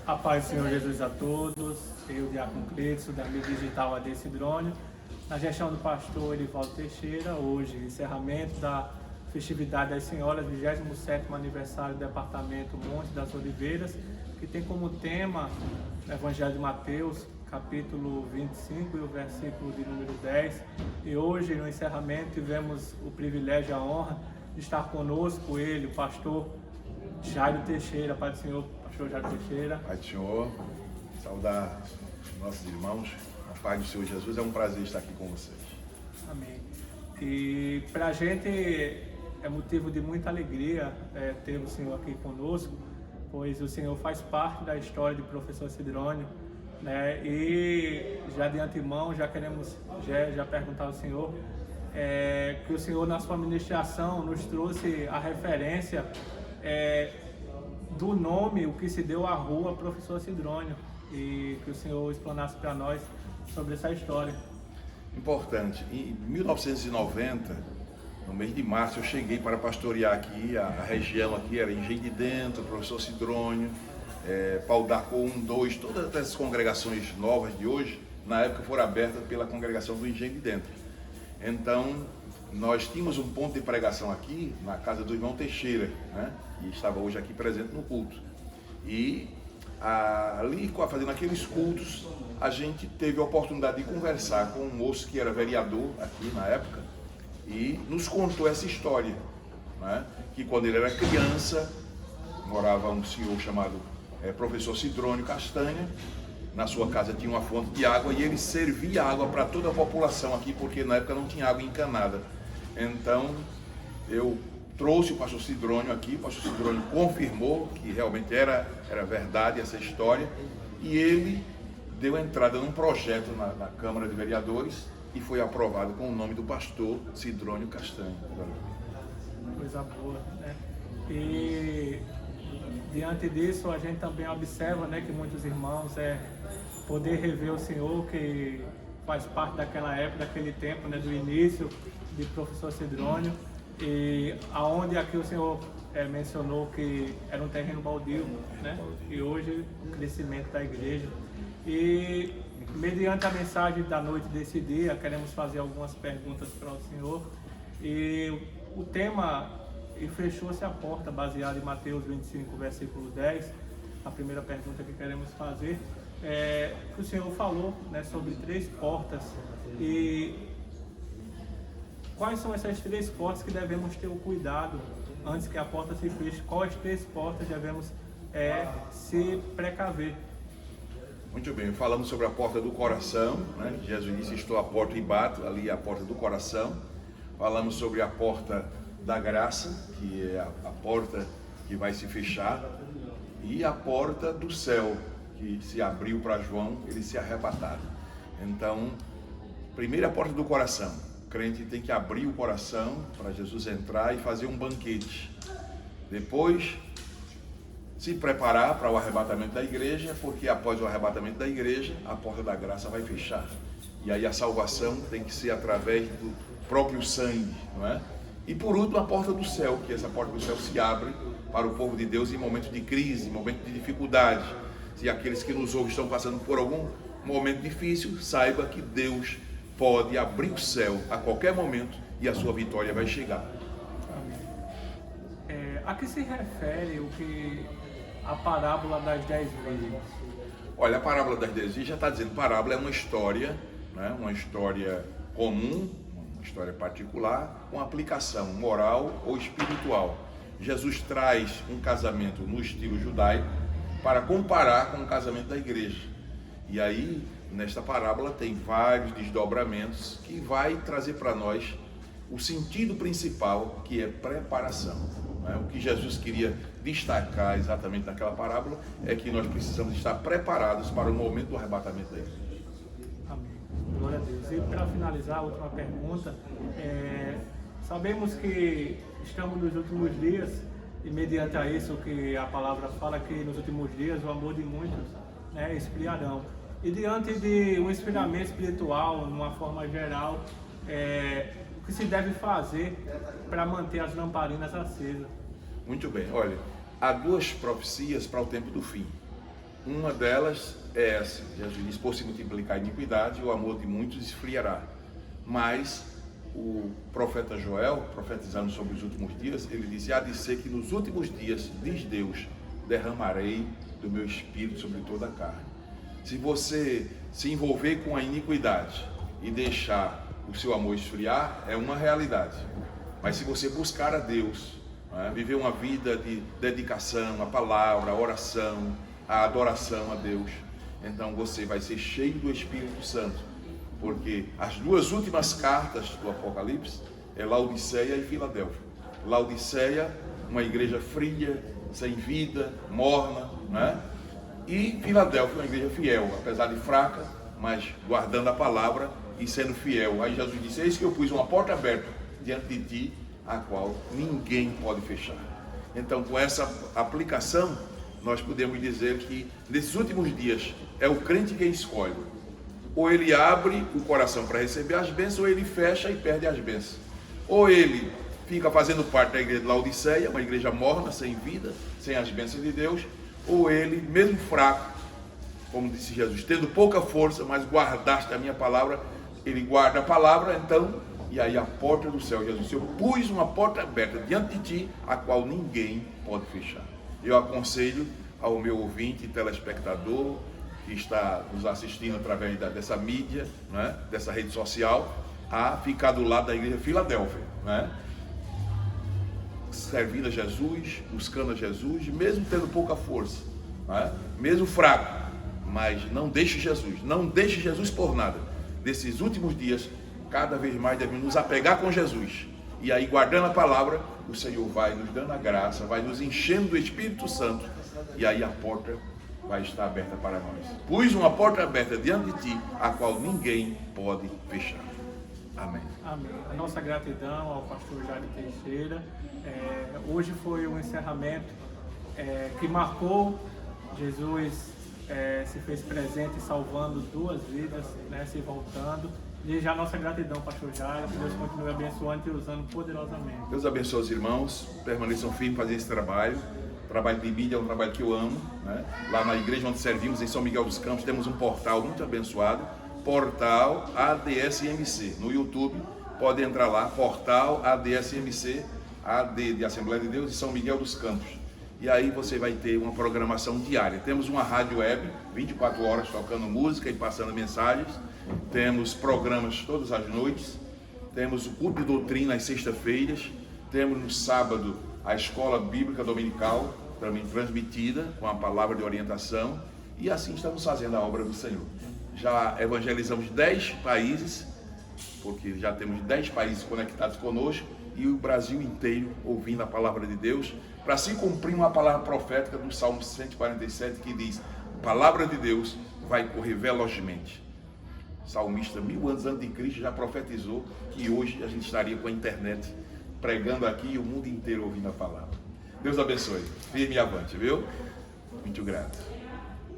A paz do Senhor Jesus a todos, eu, Diácono Cleiton, da mídia digital AD Sidrônio, na gestão do pastor Elivaldo Teixeira, hoje, encerramento da festividade das senhoras, 27º aniversário do Departamento Monte das Oliveiras, que tem como tema o Evangelho de Mateus, capítulo 25 e o versículo de número 10. E hoje, no encerramento, tivemos o privilégio e a honra de estar conosco ele, o pastor Jairo Teixeira. Pai do Senhor, pastor Jairo Teixeira. Pai do Senhor, saudar os nossos irmãos, a paz do Senhor Jesus, é um prazer estar aqui com vocês. Amém. E para a gente é motivo de muita alegria ter o Senhor aqui conosco, pois o Senhor faz parte da história de professor Sidrônio, né? E já de antemão, já queremos já perguntar ao Senhor que o Senhor, na sua ministração, nos trouxe a referência do nome, o que se deu à rua Professor Sidrônio, e que o Senhor explanasse para nós sobre essa história. Importante, em 1990, no mês de março, eu cheguei para pastorear aqui, a região aqui era Engenho de Dentro, Professor Sidrônio, Pau d'Arco 1, 2, todas essas congregações novas de hoje, na época foram abertas pela congregação do Engenho de Dentro. Então, nós tínhamos um ponto de pregação aqui, na casa do irmão Teixeira, né? E estava hoje aqui presente no culto. E ali, fazendo aqueles cultos, a gente teve a oportunidade de conversar com um moço que era vereador aqui na época e nos contou essa história, né? Que quando ele era criança, morava um senhor chamado Professor Sidrônio Castanha. Na sua casa tinha uma fonte de água e ele servia água para toda a população aqui, porque na época não tinha água encanada. Então, eu trouxe o pastor Sidrônio aqui, o pastor Sidrônio confirmou que realmente era verdade essa história, e ele deu entrada num projeto na Câmara de Vereadores e foi aprovado com o nome do pastor Sidrônio Castanho. Coisa boa, né? E diante disso, a gente também observa, né, que muitos irmãos poder rever o Senhor, que faz parte daquela época, daquele tempo, né, do início de professor Sidrônio, e aonde aqui o Senhor mencionou que era um terreno baldio, né? E hoje o crescimento da igreja. E mediante a mensagem da noite desse dia, queremos fazer algumas perguntas para o Senhor. E o tema, e fechou-se a porta, baseado em Mateus 25, versículo 10. A primeira pergunta que queremos fazer que o Senhor falou, né, sobre 3 portas. E quais são essas 3 portas que devemos ter o cuidado antes que a porta se feche? Quais 3 portas devemos se precaver? Muito bem, falamos sobre a porta do coração, né? Jesus disse: estou à porta e bato, ali é a porta do coração. Falamos sobre a porta da graça, que é a porta que vai se fechar, e a porta do céu, que se abriu para João, eles se arrebataram. Então, primeiro a porta do coração. O crente tem que abrir o coração para Jesus entrar e fazer um banquete. Depois, se preparar para o arrebatamento da igreja, porque após o arrebatamento da igreja, a porta da graça vai fechar. E aí a salvação tem que ser através do próprio sangue, não é? E por último, a porta do céu, que essa porta do céu se abre para o povo de Deus em momentos de crise, em momentos de dificuldade. Se aqueles que nos ouvem estão passando por algum momento difícil, saiba que Deus pode abrir o céu a qualquer momento e a sua vitória vai chegar. Amém. A que se refere a parábola das 10 virgens? Olha, a parábola das 10 virgens já está dizendo, parábola é uma história, né? Uma história comum, uma história particular, com aplicação moral ou espiritual. Jesus traz um casamento no estilo judaico para comparar com o casamento da igreja. E aí, nesta parábola, tem vários desdobramentos que vai trazer para nós o sentido principal, que é preparação. O que Jesus queria destacar exatamente naquela parábola é que nós precisamos estar preparados para o momento do arrebatamento da igreja. Amém. Glória a Deus. E para finalizar, a última pergunta. Sabemos que estamos nos últimos dias e mediante a isso que a palavra fala, que nos últimos dias o amor de muitos esfriarão. E diante de um esfriamento espiritual, numa forma geral, o que se deve fazer para manter as lamparinas acesas? Muito bem, olha, há 2 profecias para o tempo do fim. Uma delas é essa. Jesus diz, por se multiplicar a iniquidade, o amor de muitos esfriará. Mas o profeta Joel, profetizando sobre os últimos dias, ele disse, há de ser que nos últimos dias, diz Deus, derramarei do meu espírito sobre toda a carne. Se você se envolver com a iniquidade e deixar o seu amor esfriar, é uma realidade. Mas se você buscar a Deus, viver uma vida de dedicação à palavra, à oração, à adoração a Deus, então você vai ser cheio do Espírito Santo, porque as duas últimas cartas do Apocalipse é Laodiceia e Filadélfia. Laodiceia, uma igreja fria, sem vida, morna, e Filadélfia, uma igreja fiel, apesar de fraca, mas guardando a palavra e sendo fiel. Aí Jesus disse, eis que eu pus uma porta aberta diante de ti, a qual ninguém pode fechar. Então, com essa aplicação, nós podemos dizer que nesses últimos dias é o crente quem escolhe. Ou ele abre o coração para receber as bênçãos, ou ele fecha e perde as bênçãos. Ou ele fica fazendo parte da igreja de Laodiceia, uma igreja morna, sem vida, sem as bênçãos de Deus, ou ele, mesmo fraco, como disse Jesus, tendo pouca força, mas guardaste a minha palavra, ele guarda a palavra, então, e aí a porta do céu, Jesus disse, eu pus uma porta aberta diante de ti, a qual ninguém pode fechar. Eu aconselho ao meu ouvinte, telespectador, que está nos assistindo através dessa mídia, dessa rede social, a ficar do lado da igreja Filadélfia, servindo a Jesus, buscando a Jesus, mesmo tendo pouca força, mesmo fraco, mas não deixe Jesus por nada. Nesses últimos dias, cada vez mais devemos nos apegar com Jesus, e aí guardando a palavra, o Senhor vai nos dando a graça, vai nos enchendo do Espírito Santo, e aí a porta vai estar aberta para nós. Pus uma porta aberta diante de ti, a qual ninguém pode fechar. Amém. Amém. A nossa gratidão ao pastor Jair Teixeira. Hoje foi um encerramento que marcou. Jesus se fez presente salvando duas vidas, se voltando. Desde a nossa gratidão, pastor Jair, que Deus continue abençoando e usando poderosamente. Deus abençoe os irmãos, permaneçam firmes em fazer esse trabalho. O trabalho de mídia é um trabalho que eu amo. Lá na igreja onde servimos, em São Miguel dos Campos, temos um portal muito abençoado, Portal ADSMC. No YouTube, pode entrar lá, Portal ADSMC, AD de Assembleia de Deus e São Miguel dos Campos. E aí você vai ter uma programação diária. Temos uma rádio web, 24 horas tocando música e passando mensagens. Temos programas todas as noites. Temos o culto de doutrina às sextas-feiras. Temos no sábado a escola bíblica dominical, também transmitida com a palavra de orientação. E assim estamos fazendo a obra do Senhor. Já evangelizamos 10 países, porque já temos 10 países conectados conosco, e o Brasil inteiro ouvindo a palavra de Deus, para se cumprir uma palavra profética do Salmo 147, que diz, a palavra de Deus vai correr velozmente. O salmista, 1000 anos antes de Cristo, já profetizou que hoje a gente estaria com a internet pregando aqui e o mundo inteiro ouvindo a palavra. Deus abençoe. Firme e avante, viu? Muito grato.